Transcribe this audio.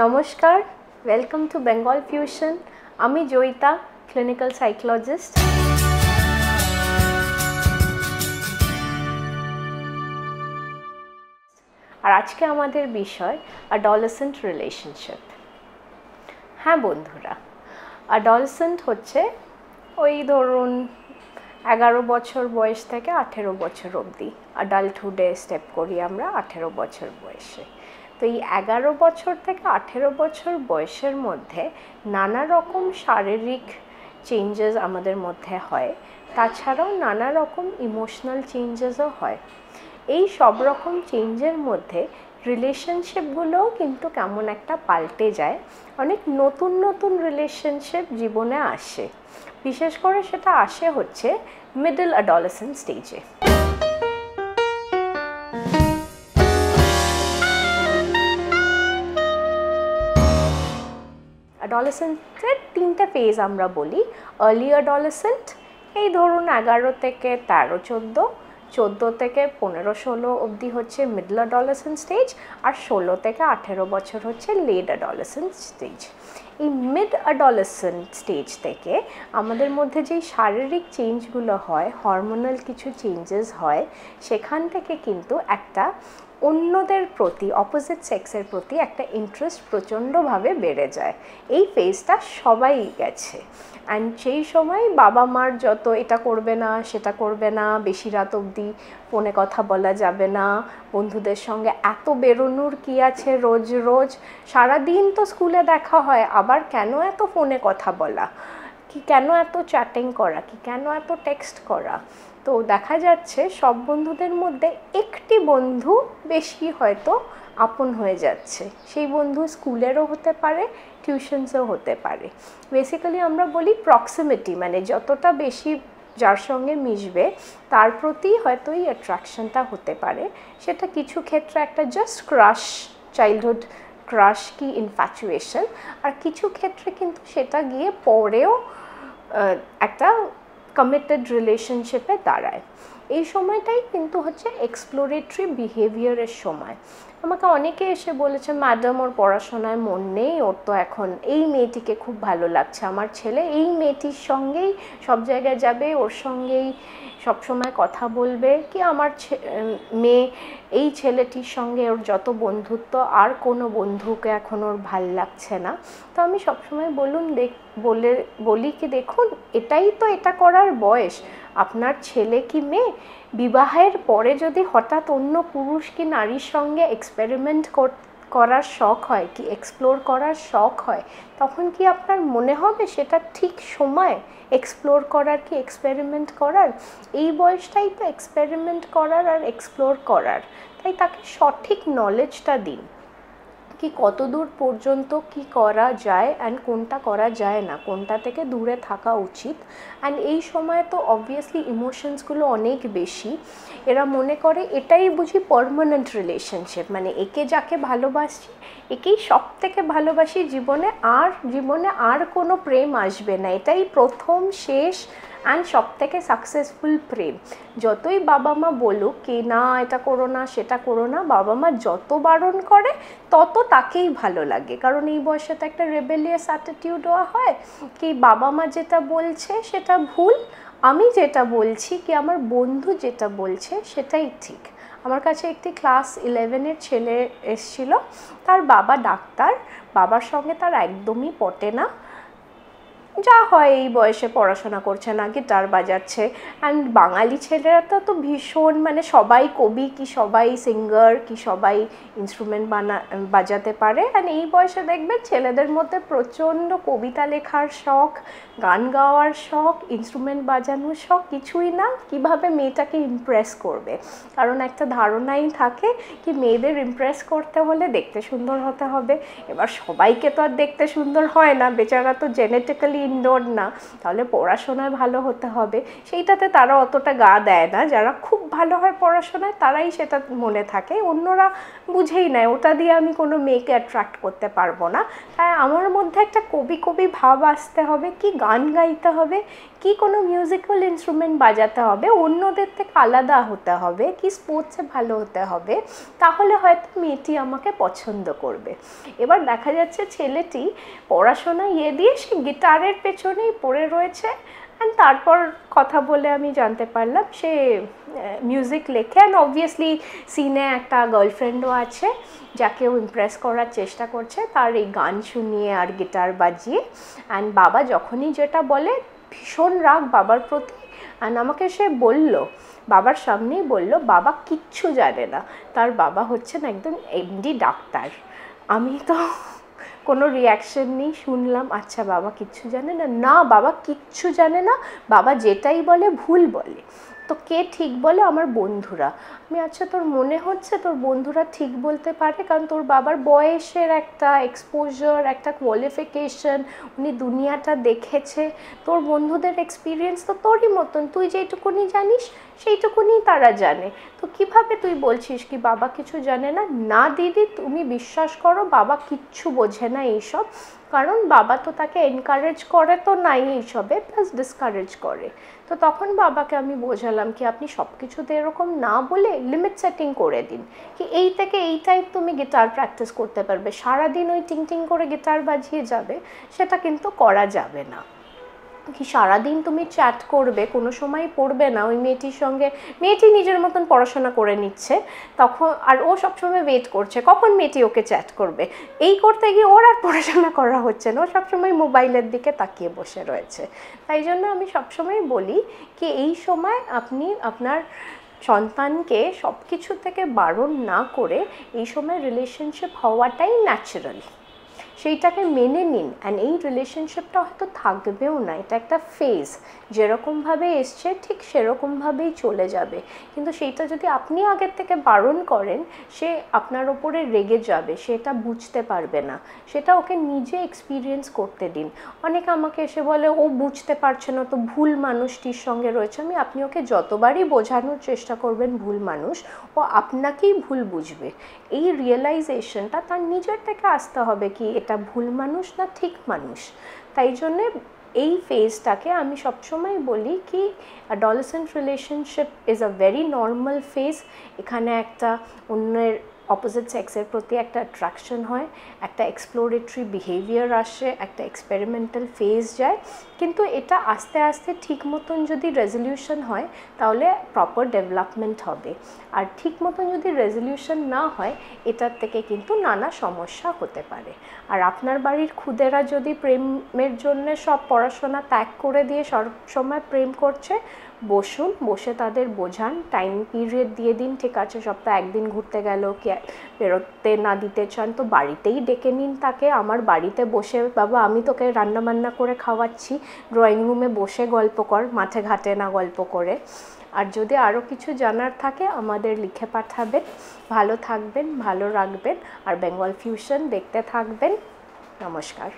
নমস্কার, welcome to Bengal fusion. আমি Joyita, clinical psychologist. আর আজকে আমাদের বিষয় অ্যাডোলেসেন্ট রিলেশনশিপ। হ্যাঁ বন্ধুরা, অ্যাডোলেসেন্ট হচ্ছে ওই ধরুন 11 বছর বয়স থেকে 18 বছর অবধি। অ্যাডাল্টহুডে স্টেপ করি আমরা 18 বছর বয়সে। তো এই 11 বছর থেকে 18 বছর বয়সের মধ্যে নানা রকম শারীরিক চেঞ্জেস আমাদের মধ্যে হয়, তাছাড়াও নানা রকম ইমোশনাল চেঞ্জেসও হয়। এই সব রকম চেঞ্জের মধ্যে রিলেশনশিপগুলোও কিন্তু কেমন একটা পাল্টে যায়। অনেক নতুন নতুন রিলেশনশিপ জীবনে আসে, বিশেষ করে সেটা আসে হচ্ছে মিডল অ্যাডোলেসেন্ট স্টেজে। অ্যাডোলেসেন্টের 3টে ফেজ আমরা বলি। আর্লি অ্যাডোলেসেন্ট, এই ধরুন 11 থেকে 13, 14, 14 থেকে 15-16 অবধি হচ্ছে মিডল অ্যাডোলেসেন্ট স্টেজ, আর 16 থেকে 18 বছর হচ্ছে লেট অ্যাডোলেসেন্ট স্টেজ। এই মিড অ্যাডোলেসেন্ট স্টেজ থেকে আমাদের মধ্যে যেই শারীরিক চেঞ্জগুলো হয়, হরমোনাল কিছু চেঞ্জেস হয়, সেখান থেকে কিন্তু একটা অন্যদের প্রতি, অপোজিট সেক্সের প্রতি একটা ইন্টারেস্ট প্রচণ্ডভাবে বেড়ে যায়। এই ফেজটা সবাই গেছে। অ্যান্ড সেই সময় বাবা মার যত এটা করবে না সেটা করবে না, বেশি রাত অবধি ফোনে কথা বলা যাবে না, বন্ধুদের সঙ্গে এত বেরোনোর কী আছে, রোজ রোজ সারাদিন তো স্কুলে দেখা হয়, আবার কেন এত ফোনে কথা বলা, কি কেন এত চ্যাটিং করা, কি কেন এত টেক্সট করা। তো দেখা যাচ্ছে সব বন্ধুদের মধ্যে একটি বন্ধু বেশি হয়তো আপন হয়ে যাচ্ছে। সেই বন্ধু স্কুলেরও হতে পারে, টিউশনসও হতে পারে। বেসিক্যালি আমরা বলি প্রক্সিমিটি, মানে যতটা বেশি যার সঙ্গে মিশবে তার প্রতি হয়তো এই অ্যাট্রাকশনটা হতে পারে। সেটা কিছু ক্ষেত্রে একটা জাস্ট ক্রাশ, চাইল্ডহুড ক্রাশ কি ইনফ্যাচুয়েশন, আর কিছু ক্ষেত্রে কিন্তু সেটা গিয়ে পরেও একটা কমিটেড রিলেশনশিপে দাঁড়ায়। এই সময়টাই কিন্তু হচ্ছে এক্সপ্লোরেটরি বিহেভিয়ারের সময়। আমাকে অনেকে এসে বলেছে, ম্যাডাম ওর পড়াশোনায় মন নেই, ওর তো এখন এই মেয়েটিকে খুব ভালো লাগছে, আমার ছেলে এই মেয়েটির সঙ্গেই সব জায়গায় যাবে, ওর সঙ্গেই সবসময় কথা বলবে, কি আমার মেয়ে এই ছেলেটির সঙ্গে ওর যত বন্ধুত্ব, আর কোনো বন্ধুকে এখন ওর ভাল লাগছে না। তো আমি সবসময় বলি কি দেখুন, এটাই তো এটা করার বয়স। আপনার ছেলে কি মেয়ে বিবাহের পরে যদি হঠাৎ অন্য পুরুষ কি নারীর সঙ্গে এক্সপেরিমেন্ট করার শখ হয়, কি এক্সপ্লোর করার শখ হয়, তখন কি আপনার মনে হবে সেটা ঠিক সময় এক্সপ্লোর করার, কি এক্সপেরিমেন্ট করার? এই বয়সটাই তো এক্সপেরিমেন্ট করার আর এক্সপ্লোর করার। তাই তাকে সঠিক নলেজটা দিন, কি কত দূর পর্যন্ত কি করা যায় অ্যান্ড কোনটা করা যায় না, কোনটা থেকে দূরে থাকা উচিত। অ্যান্ড এই সময় তো অবভিয়াসলি ইমোশনসগুলো অনেক বেশি। এরা মনে করে এটাই বুঝি পার্মানেন্ট রিলেশনশিপ, মানে একে যাকে ভালোবাসি একেই সব থেকে ভালোবাসি, জীবনে আর কোনো প্রেম আসবে না, এটাই প্রথম শেষ অ্যান্ড সব থেকে সাকসেসফুল প্রেম। যতই বাবা মা বলুক কি না এটা করো না সেটা করো না, বাবা মা যত বারণ করে তত তাকেই ভালো লাগে। কারণ এই বয়সে তো একটা রেবেলিয়াস অ্যাটিটিউডও হয়, কি বাবা মা যেটা বলছে সেটা ভুল, আমি যেটা বলছি, কি আমার বন্ধু যেটা বলছে সেটাই ঠিক। আমার কাছে একটি ক্লাস 11-এর ছেলে এসেছিল, তার বাবা ডাক্তার, বাবার সঙ্গে তার একদমই পটে না, যা হয় এই বয়সে পড়াশোনা করছে না, গিটার বাজাচ্ছে। অ্যান্ড বাঙালি ছেলেরা তো ভীষণ, মানে সবাই কবি, কি সবাই সিঙ্গার, কি সবাই ইনস্ট্রুমেন্ট বাজাতে পারে। অ্যান্ড এই বয়সে দেখবেন ছেলেদের মধ্যে প্রচণ্ড কবিতা লেখার শখ, গান গাওয়ার শখ, ইনস্ট্রুমেন্ট বাজানোর শখ, কিছুই না কিভাবে মেয়েটাকে ইমপ্রেস করবে। কারণ একটা ধারণাই থাকে কি মেয়েদের ইমপ্রেস করতে হলে দেখতে সুন্দর হতে হবে। এবার সবাইকে তো আর দেখতে সুন্দর হয় না, বেচারা তো জেনেটিক্যালি ইনডোর না, তাহলে পড়াশোনায় ভালো হতে হবে, সেইটাতে তারা অতটা গা দেয় না। যারা খুব ভালো হয় পড়াশোনায় তারাই সেটা মনে থাকে, অন্যরা বুঝেই নেয় ওটা দিয়ে আমি কোনো মেয়েকে অ্যাট্রাক্ট করতে পারবো না। তাই আমার মধ্যে একটা কবি কবি ভাব আসতে হবে, কি গান গাইতে হবে, কি কোনো মিউজিক্যাল ইনস্ট্রুমেন্ট বাজাতে হবে, অন্যদের থেকে আলাদা হতে হবে, কি স্পোর্টসে ভালো হতে হবে, তাহলে হয়তো মেয়েটি আমাকে পছন্দ করবে। এবার দেখা যাচ্ছে ছেলেটি পড়াশোনা দিয়ে সে গিটারের পেছনেই পড়ে রয়েছে। অ্যান্ড তারপর কথা বলে আমি জানতে পারলাম সে মিউজিক লেখে, অ্যান্ড অবভিয়াসলি সিনে একটা গার্লফ্রেন্ডও আছে যাকেও ইমপ্রেস করার চেষ্টা করছে তার এই গান শুনিয়ে আর গিটার বাজিয়ে। অ্যান্ড বাবা যখনই যেটা বলে ভীষণ রাগ বাবার প্রতি। অ্যান্ড আমাকে সে বলল, বাবার সামনেই বলল, বাবা কিচ্ছু জানে না, তার বাবা হচ্ছেন একদম এমডি ডাক্তার। আমি তো কোনো রিয়াকশন নেই, শুনলাম আচ্ছা বাবা কিচ্ছু জানে না, না বাবা কিচ্ছু জানে না, বাবা যেটাই বলে ভুল বলে। তো কে ঠিক বলে? আমার বন্ধুরা। আমি আচ্ছা তোর মনে হচ্ছে তোর বন্ধুরা ঠিক বলতে পারে, কারণ তোর বাবার বয়সের একটা এক্সপোজার, একটা কোয়ালিফিকেশন, উনি দুনিয়াটা দেখেছে, তোর বন্ধুদের এক্সপিরিয়েন্স তো তোরই মতন, তুই যেটুকুনি জানিস সেইটুকুনি তারা জানে, তো কিভাবে তুই বলছিস কি বাবা কিছু জানে না? না দিদি তুমি বিশ্বাস করো, বাবা কিচ্ছু বোঝে না এইসব, কারণ বাবা তো তাকে এনকারেজ করে তো নাই এইসবে, প্লাস ডিসকারেজ করে। তো তখন বাবাকে আমি বোঝালাম কি আপনি সব কিছুতে এরকম না বলে লিমিট সেটিং করে দিন, কি এই থেকে এই টাইপ তুমি গিটার প্র্যাকটিস করতে পারবে, সারাদিন ওই টিং টিং করে গিটার বাজিয়ে যাবে সেটা কিন্তু করা যাবে না। কি সারাদিন তুমি চ্যাট করবে, কোনো সময় পড়বে না ওই মেয়েটির সঙ্গে, মেয়েটি নিজের মতন পড়াশোনা করে নিচ্ছে তখন, আর ও সবসময় ওয়েট করছে কখন মেয়েটি ওকে চ্যাট করবে, এই করতে গিয়ে ওর আর পড়াশোনা করা হচ্ছে না, ও সবসময় মোবাইলের দিকে তাকিয়ে বসে রয়েছে। তাই জন্য আমি সবসময় বলি কি এই সময় আপনি আপনার সন্তানকে সব কিছু থেকে বারণ না করে এই সময় রিলেশনশিপ হওয়াটাই ন্যাচারাল, সেইটাকে মেনে নিন। অ্যান্ড এই রিলেশনশিপটা হয়তো থাকবেও না, এটা একটা ফেজ, যেরকমভাবে এসছে ঠিক সেরকমভাবেই চলে যাবে, কিন্তু সেইটা যদি আপনি আগের থেকে বারণ করেন সে আপনার ওপরে রেগে যাবে, সেটা বুঝতে পারবে না, সেটা ওকে নিজে এক্সপিরিয়েন্স করতে দিন। অনেকে আমাকে এসে বলে ও বুঝতে পারছে না তো ভুল মানুষটির সঙ্গে রয়েছে, আমি আপনি ওকে যতবারই বোঝানোর চেষ্টা করবেন ভুল মানুষ, ও আপনাকেই ভুল বুঝবে। এই রিয়েলাইজেশনটা তার নিজের থেকে আসতে হবে কি এটা ভুল মানুষ না ঠিক মানুষ। তাই জন্যে এই ফেজটাকে আমি সবসময় বলি কি adolescent relationship is a very normal phase. এখানে একটা অন্যের অপোজিট সেক্সের প্রতি একটা অ্যাট্রাকশন হয়, একটা এক্সপ্লোরেটরি বিহেভিয়ার আসে, একটা এক্সপেরিমেন্টাল ফেজ যায়, কিন্তু এটা আস্তে আস্তে ঠিক মতন যদি রেজলিউশন হয় তাহলে প্রপার ডেভেলপমেন্ট হবে। আর ঠিক মতন যদি রেজলিউশন না হয় এটার থেকে কিন্তু নানা সমস্যা হতে পারে। আর আপনার বাড়ির খুদেরা যদি প্রেমের জন্য সব পড়াশোনা ত্যাগ করে দিয়ে সব সময় প্রেম করছে, বসুন, বসে তাদের বোঝান, টাইম পিরিয়ড দিয়ে দিন, ঠিক আছে সপ্তাহে একদিন ঘুরতে গেল কি বেরোতে না দিতে চান তো বাড়িতেই ডেকে নিন তাকে, আমার বাড়িতে বসে বাবা আমি তোকে রান্নাবান্না করে খাওয়াচ্ছি, ড্রয়িং রুমে বসে গল্প কর, মাঠে ঘাটে না গল্প করে। আর যদি আরও কিছু জানার থাকে আমাদের লিখে পাঠাবেন। ভালো থাকবেন, ভালো রাখবেন, আর বেঙ্গল ফিউশন দেখতে থাকবেন। নমস্কার।